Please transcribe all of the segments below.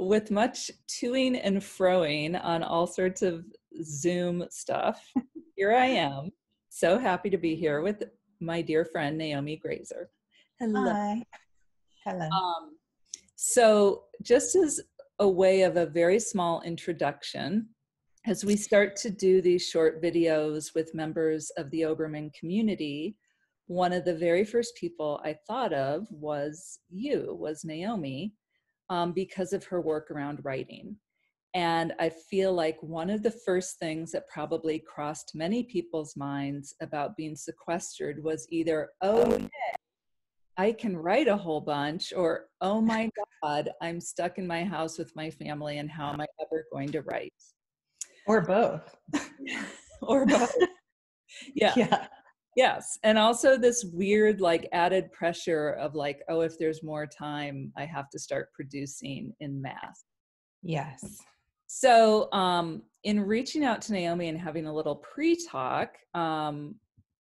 with much toing and froing on all sorts of Zoom stuff, here I am. So happy to be here with my dear friend, Naomi Greyser. Hello. Hi. Hello. So just as a way of a very small introduction, as we start to do these short videos with members of the Obermann community, one of the very first people I thought of was Naomi, because of her work around writing. And I feel like one of the first things that probably crossed many people's minds about being sequestered was either, oh, I can write a whole bunch, or, oh my God, I'm stuck in my house with my family and how am I ever going to write? Or both. Or both. Yeah. Yeah. Yes. And also this weird, like, added pressure of like, oh, if there's more time, I have to start producing in mass. Yes. So in reaching out to Naomi and having a little pre-talk,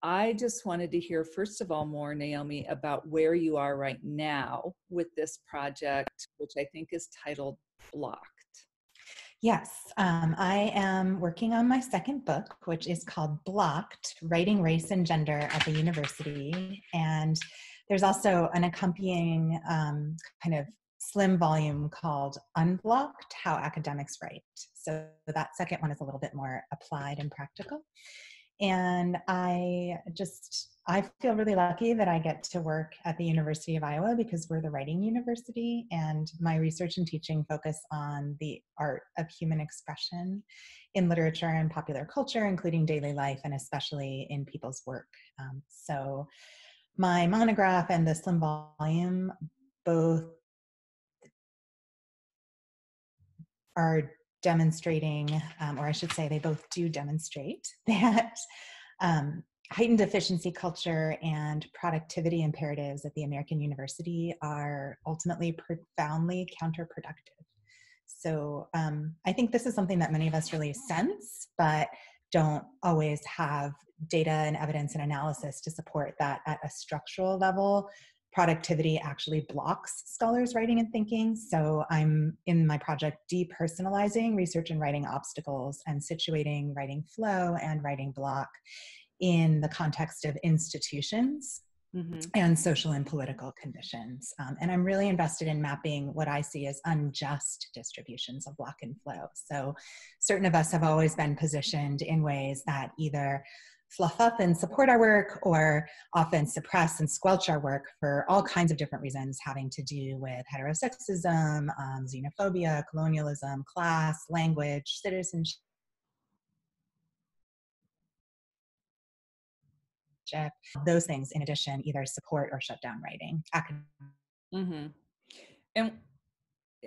I just wanted to hear, first of all, more, Naomi, about where you are right now with this project, which I think is titled Blocked. Yes. I am working on my second book, which is called Blocked, Writing Race and Gender at the University. And there's also an accompanying kind of slim volume called Unblocked, How Academics Write. So that second one is a little bit more applied and practical. And I feel really lucky that I get to work at the University of Iowa because we're the writing university, and my research and teaching focus on the art of human expression in literature and popular culture, including daily life and especially in people's work. So my monograph and the slim volume both are demonstrating, or I should say they both do demonstrate that heightened efficiency culture and productivity imperatives at the American university are ultimately profoundly counterproductive. So I think this is something that many of us really sense, but don't always have data and evidence and analysis to support that at a structural level. Productivity actually blocks scholars' writing and thinking. So I'm in my project depersonalizing research and writing obstacles and situating writing flow and writing block in the context of institutions and social and political conditions. And I'm really invested in mapping what I see as unjust distributions of block and flow. So certain of us have always been positioned in ways that either fluff up and support our work or often suppress and squelch our work for all kinds of different reasons having to do with heterosexism, xenophobia, colonialism, class, language, citizenship, those things in addition either support or shut down writing.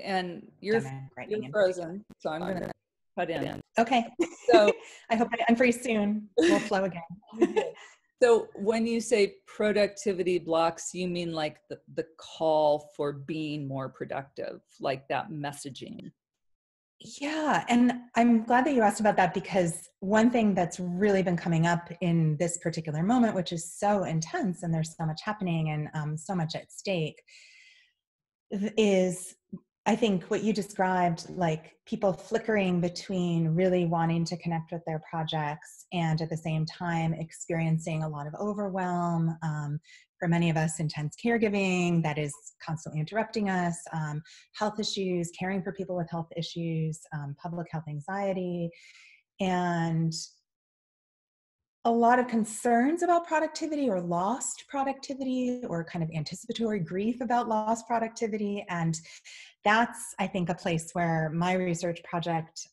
And you're frozen, so I'm going to cut in. Okay. So I hope I'm free soon. We'll flow again. So when you say productivity blocks, you mean like the call for being more productive, like that messaging? Yeah, and I'm glad that you asked about that, because one thing that's really been coming up in this particular moment, which is so intense and there's so much happening and so much at stake, is I think what you described, like people flickering between really wanting to connect with their projects and at the same time experiencing a lot of overwhelm. For many of us, intense caregiving that is constantly interrupting us, health issues, caring for people with health issues, public health anxiety, and a lot of concerns about productivity or lost productivity or kind of anticipatory grief about lost productivity. And that's, I think, a place where my research project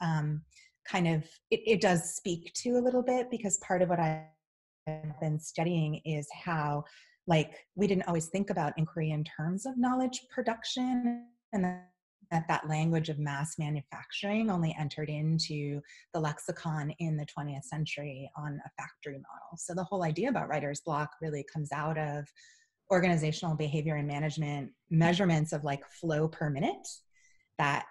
it does speak to a little bit, because part of what I've been studying is how, like, we didn't always think about inquiry in terms of knowledge production, and that language of mass manufacturing only entered into the lexicon in the 20th century on a factory model. So the whole idea about writer's block really comes out of organizational behavior and management measurements of like flow per minute that,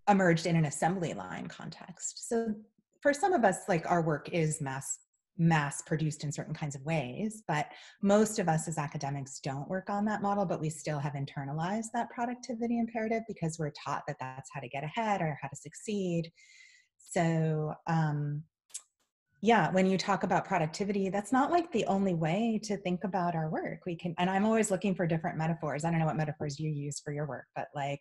emerged in an assembly line context. So for some of us, like, our work is mass mass produced in certain kinds of ways. But most of us as academics don't work on that model, but we still have internalized that productivity imperative because we're taught that that's how to get ahead or how to succeed. So yeah, when you talk about productivity, that's not like the only way to think about our work. We can, and I'm always looking for different metaphors. I don't know what metaphors you use for your work, but like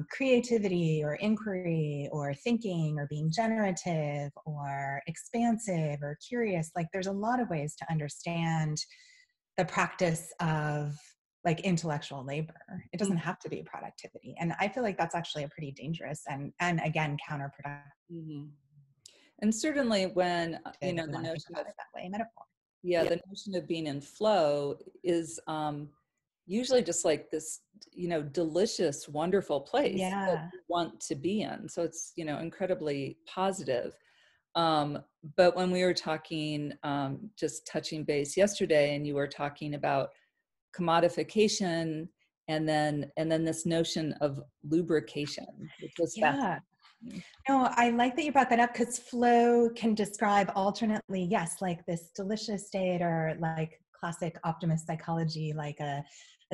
creativity or inquiry or thinking or being generative or expansive or curious. Like there's a lot of ways to understand the practice of like intellectual labor. It doesn't have to be productivity. And I feel like that's actually a pretty dangerous and again, counterproductive. Mm-hmm. And certainly when, you know, The notion of it that way, metaphor. Yeah, the notion of being in flow is usually just like this, you know, delicious, wonderful place that you want to be in. So it's, you know, incredibly positive. But when we were talking, just touching base yesterday, and you were talking about commodification and then this notion of lubrication, which was fascinating. No, I like that you brought that up because flow can describe alternately, yes, like this delicious state or like classic optimist psychology, like a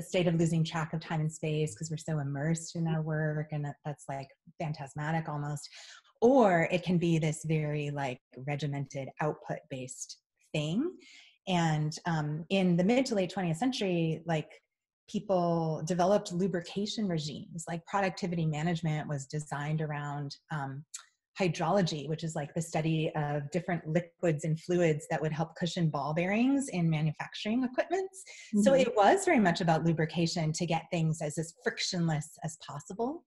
state of losing track of time and space because we're so immersed in our work and that's like phantasmatic almost. Or it can be this very like regimented output-based thing. And in the mid to late 20th century, like people developed lubrication regimes. Like productivity management was designed around hydrology, which is like the study of different liquids and fluids that would help cushion ball bearings in manufacturing equipment. Mm-hmm. So it was very much about lubrication to get things as frictionless as possible.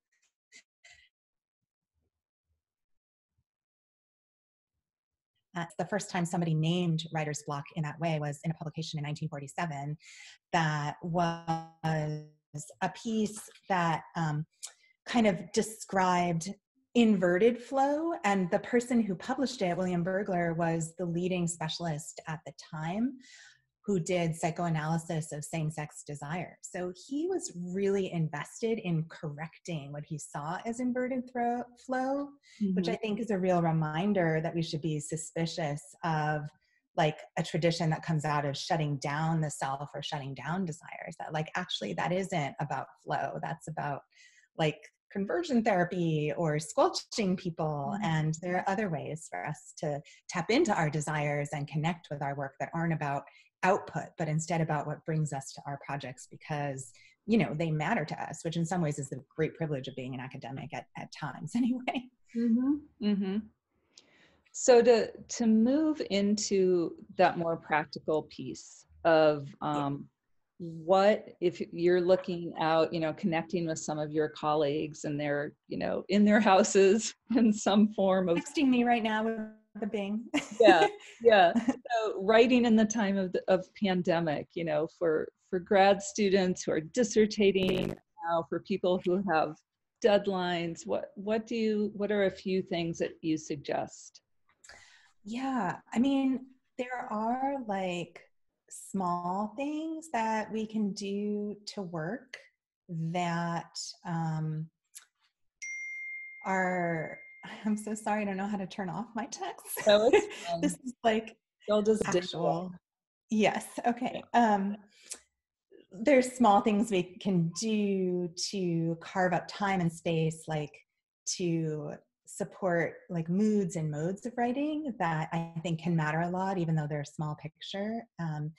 The first time somebody named writer's block in that way was in a publication in 1947 that was a piece that kind of described inverted flow. And the person who published it, William Burglar, was the leading specialist at the time who did psychoanalysis of same-sex desire. So he was really invested in correcting what he saw as inverted flow, mm-hmm. which I think is a real reminder that we should be suspicious of like a tradition that comes out of shutting down the self or shutting down desires. That like, actually that isn't about flow. That's about like conversion therapy or squelching people. Mm-hmm. And there are other ways for us to tap into our desires and connect with our work that aren't about output, but instead about what brings us to our projects because, you know, they matter to us, which in some ways is the great privilege of being an academic at times anyway. Mm-hmm. Mm-hmm. So to move into that more practical piece of what if you're looking out, you know, connecting with some of your colleagues and they're, you know, in their houses in some form of texting me right now with the Bing. Yeah. So writing in the time of pandemic, you know, for grad students who are dissertating now, for people who have deadlines, what are a few things that you suggest? Yeah, I mean, there are like small things that we can do to work that are, I'm so sorry, I don't know how to turn off my text. Oh, it's this is like actual. Yes, okay. Yeah. There's small things we can do to carve up time and space, like to support like moods and modes of writing that I think can matter a lot, even though they're a small picture. And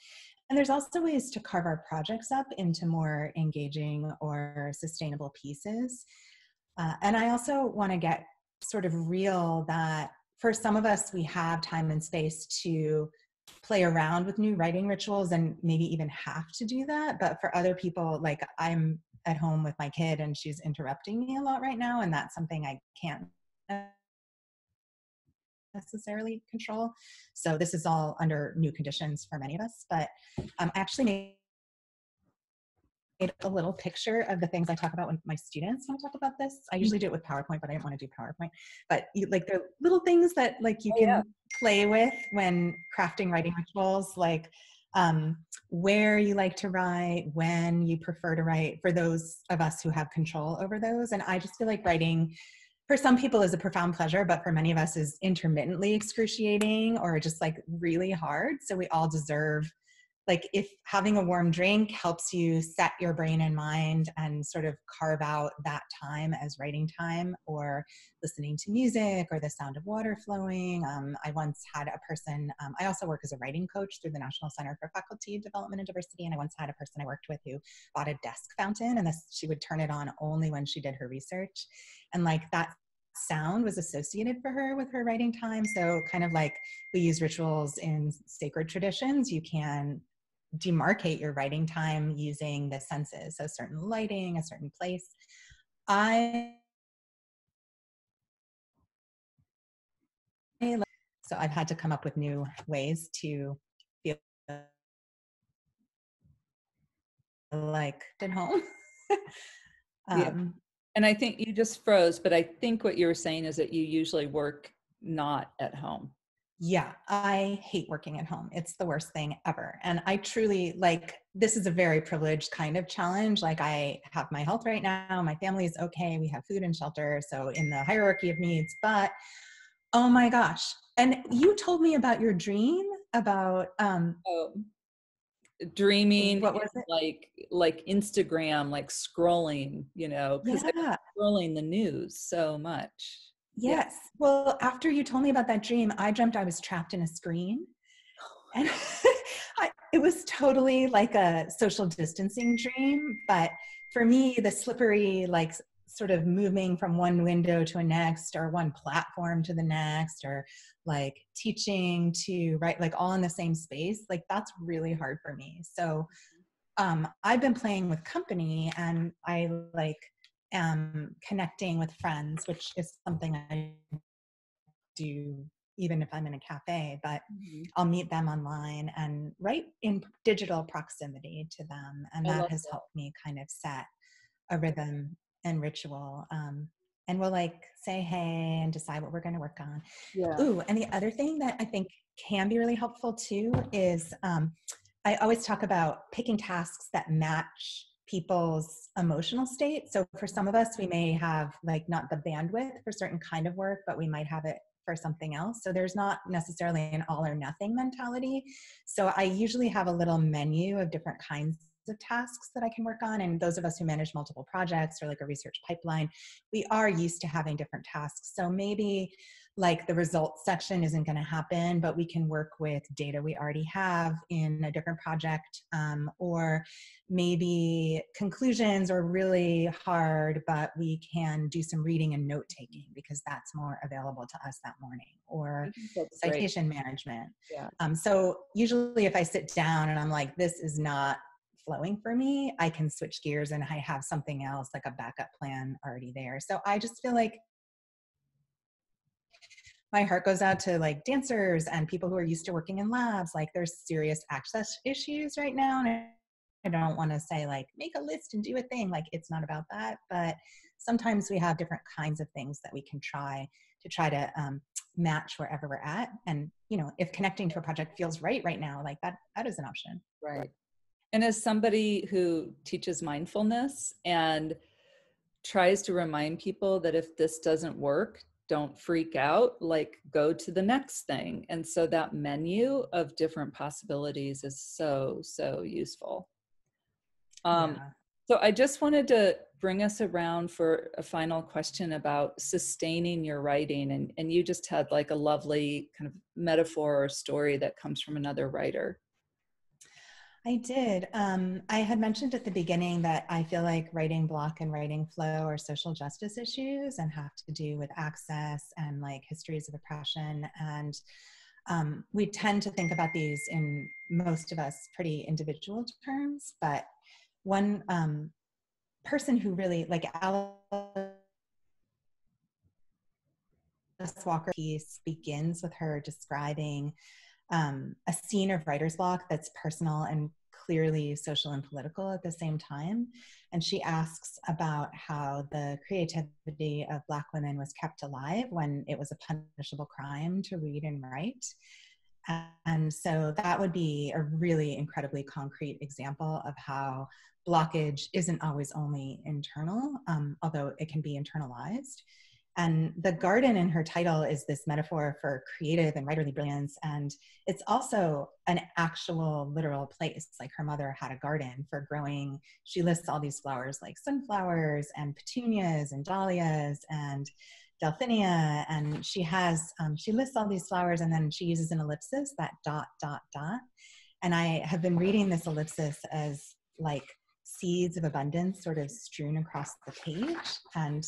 there's also ways to carve our projects up into more engaging or sustainable pieces. And I also want to get sort of real that for some of us, we have time and space to play around with new writing rituals and maybe even have to do that. But for other people, like I'm at home with my kid and she's interrupting me a lot right now. And that's something I can't necessarily control. So this is all under new conditions for many of us. But I actually made a little picture of the things I talk about with my students when I talk about this. I usually do it with PowerPoint, but I didn't want to do PowerPoint. But like they're little things that like you can play with when crafting writing rituals, like where you like to write, when you prefer to write, for those of us who have control over those. And I just feel like writing for some people is a profound pleasure, but for many of us is intermittently excruciating or just like really hard. So we all deserve, like, if having a warm drink helps you set your brain and mind and sort of carve out that time as writing time, or listening to music or the sound of water flowing. I once had a person, I also work as a writing coach through the National Center for Faculty Development and Diversity. And I once had a person I worked with who bought a desk fountain, and she would turn it on only when she did her research. And like that sound was associated for her with her writing time. So kind of like we use rituals in sacred traditions, you can demarcate your writing time using the senses. So certain lighting, a certain place. So I've had to come up with new ways to feel like at home. Yeah. And I think you just froze, but I think what you were saying is that you usually work not at home. Yeah, I hate working at home. It's the worst thing ever. And I truly, like, this is a very privileged kind of challenge. Like, I have my health right now. My family is okay. We have food and shelter. So in the hierarchy of needs, but oh my gosh. And you told me about your dream about, Dreaming, what was it? like Instagram, like scrolling, you know, because I'm Yeah. scrolling the news so much. Yeah. Yes. Well, after you told me about that dream, I dreamt I was trapped in a screen. And it was totally like a social distancing dream. But for me, the slippery, like sort of moving from one window to a next, or one platform to the next, or like teaching to write, like all in the same space, like that's really hard for me. So I've been playing with company, and I like am connecting with friends, which is something I do even if I'm in a cafe, but I'll meet them online and write in digital proximity to them. And I that love has that. helped me kind of set a rhythm and ritual. And we'll like say hey and decide what we're going to work on. Yeah. Ooh, and the other thing that I think can be really helpful too is I always talk about picking tasks that match people's emotional state. So for some of us, we may have like not the bandwidth for certain kind of work, but we might have it for something else. So there's not necessarily an all or nothing mentality. So I usually have a little menu of different kinds of tasks that I can work on. And those of us who manage multiple projects or like a research pipeline, we are used to having different tasks. So maybe like the results section isn't going to happen, but we can work with data we already have in a different project, or maybe conclusions are really hard, but we can do some reading and note taking because that's more available to us that morning, or That's great. citation management. Yeah. So usually if I sit down and I'm like, this is not flowing for me, I can switch gears and I have something else, like a backup plan already there. So I just feel like my heart goes out to like dancers and people who are used to working in labs. Like there's serious access issues right now. And I don't want to say like, make a list and do a thing. Like it's not about that. But sometimes we have different kinds of things that we can try to match wherever we're at. And, you know, if connecting to a project feels right now, like that is an option. Right. And as somebody who teaches mindfulness and tries to remind people that if this doesn't work, don't freak out, like go to the next thing. And so that menu of different possibilities is so, so useful. Yeah. So I just wanted to bring us around for a final question about sustaining your writing. And you just had like a lovely kind of metaphor or story that comes from another writer. I did. I had mentioned at the beginning that I feel like writing block and writing flow are social justice issues and have to do with access and like histories of oppression. And we tend to think about these in most of us pretty individual terms, but one person who really, like Alice Walker piece begins with her describing a scene of writer's block that's personal and clearly social and political at the same time. And she asks about how the creativity of Black women was kept alive when it was a punishable crime to read and write. And so that would be a really incredibly concrete example of how blockage isn't always only internal, although it can be internalized. And the garden in her title is this metaphor for creative and writerly brilliance. And it's also an actual literal place. Like her mother had a garden for growing. She lists all these flowers like sunflowers and petunias and dahlias and delphinia. And she lists all these flowers, and then she uses an ellipsis, that dot, dot, dot. And I have been reading this ellipsis as like seeds of abundance sort of strewn across the page. And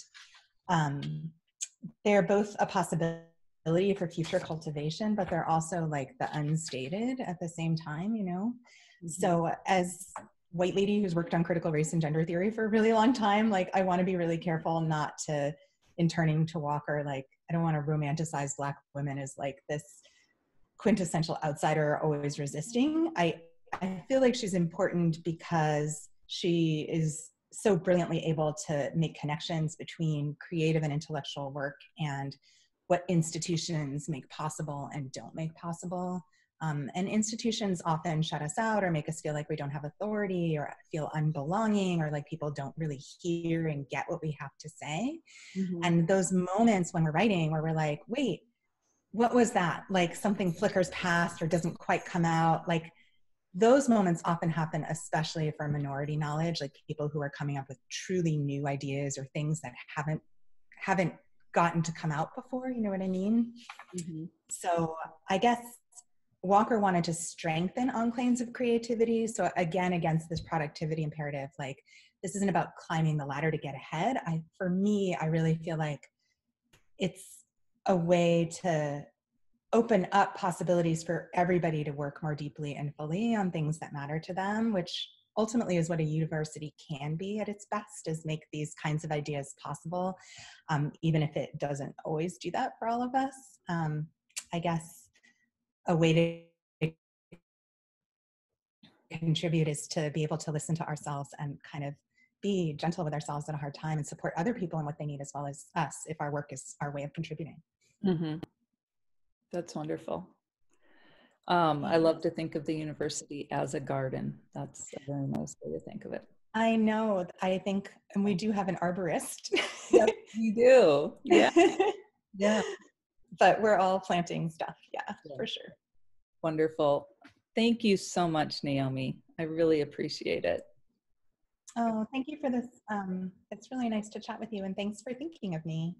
they're both a possibility for future cultivation, but they're also like the unstated at the same time, you know? Mm-hmm. So as white lady who's worked on critical race and gender theory for a really long time, like I want to be really careful not to, in turning to Walker, like I don't want to romanticize Black women as like this quintessential outsider always resisting. I feel like she's important because she is so brilliantly able to make connections between creative and intellectual work and what institutions make possible and don't make possible. And institutions often shut us out or make us feel like we don't have authority or feel unbelonging or like people don't really hear and get what we have to say. Mm-hmm. And those moments when we're writing where we're like, wait, what was that? Like something flickers past or doesn't quite come out. Like those moments often happen, especially for minority knowledge, like people who are coming up with truly new ideas or things that haven't gotten to come out before, you know what I mean? Mm-hmm. So I guess Walker wanted to strengthen enclaves of creativity. So again, against this productivity imperative, like this isn't about climbing the ladder to get ahead. For me, I really feel like it's a way to open up possibilities for everybody to work more deeply and fully on things that matter to them, which ultimately is what a university can be at its best, is make these kinds of ideas possible, even if it doesn't always do that for all of us. I guess a way to contribute is to be able to listen to ourselves and kind of be gentle with ourselves at a hard time and support other people in what they need as well as us if our work is our way of contributing. Mm-hmm. That's wonderful. I love to think of the university as a garden. That's a very nice way to think of it. I know. I think, and we do have an arborist. Yep, we do. Yeah. Yeah. But we're all planting stuff. Yeah, for sure. Wonderful. Thank you so much, Naomi. I really appreciate it. Oh, thank you for this. It's really nice to chat with you, and thanks for thinking of me.